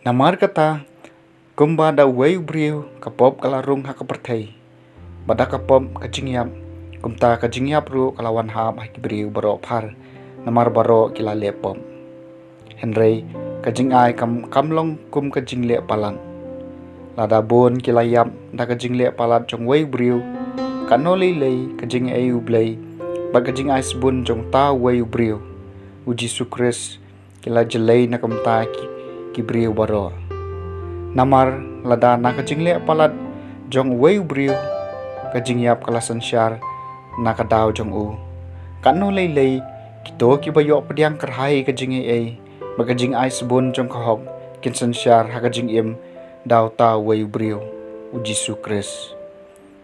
Namar kata kumba da wei briu kapop kalarung hakaperthei. Bada kapom kajingyap kumta kajingyap ru kalawan hab hakibriu baro phar namar baro kila lepom. Henry kajing ai kamlong kum kajing le palang. Lada bon kila yap da kajing le palat jong wei briu kanoli lei kajing ai ublei ba kajing ai sbun jong ta wei briu. Uji sukres kila jelei na kumta ki briu baro. Namar lada na kajing le palat jong wei briu kajing yap kalasan syar na kadaw jong u. Kano lei kito ki bayo pediang kerhai kajing ai bagajing ai sebun jong kahok kinsan syar hakajing im daw ta wei briu uji sukres.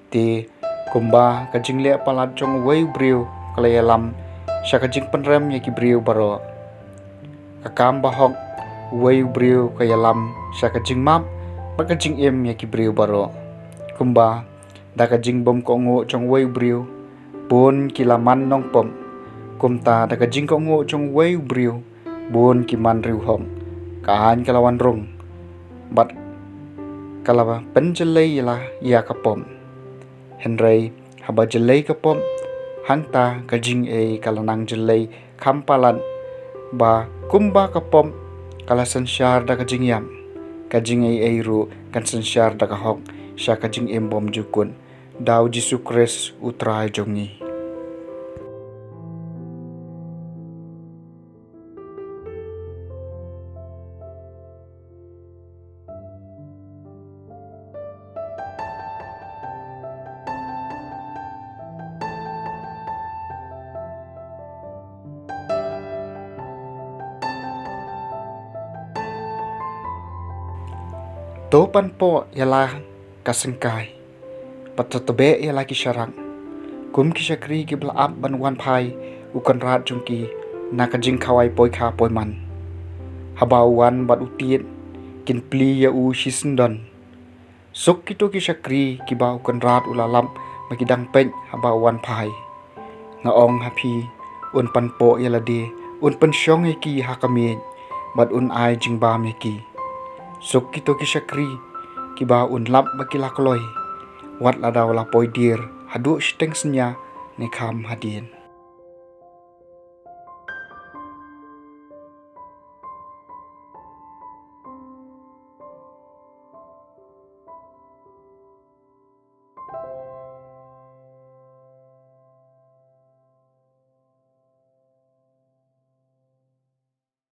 Ti kumba kajing le palat jong wei briu kalayalam sya kajing penrem ya ki briu baro. Kakam bahok wei briu kayalam sya kajing map bagajing im ya ki briu baro. Kumba da kajing bom ko ngo jong wei briu bon kilaman nong pom. Kumta da kajing ko ngo jong wei briu bon kiman riu hong kaan kalawan rong bat kalawa penjelei lah ya kapom. Henry haba jelei kapom hangta kajing kalanang jelei kampalan ba kumba kapom kalasan syar da kajing yam kajing ai ru kansan syar da kahok sya kajing bom jukun daw jisukres utrai jongi. Topan po yalah kasengkai patatobe yalah kisharang kum kishakri ki blaap banwan phai ukan rat jungki na kajing khawai poi kha poi man habawan bat utiet kin pli ya u shisndon suk kito kishakri ki ba ukan rat ulalam makidang pen habawan phai ngaong hapi un pan po yalade un pan syong ki hakami bat un ai jingba meki suk kito kishakri kiba un lap bakila koloi wat ladaw la poi dir hadu shteng senya ne kham hadien.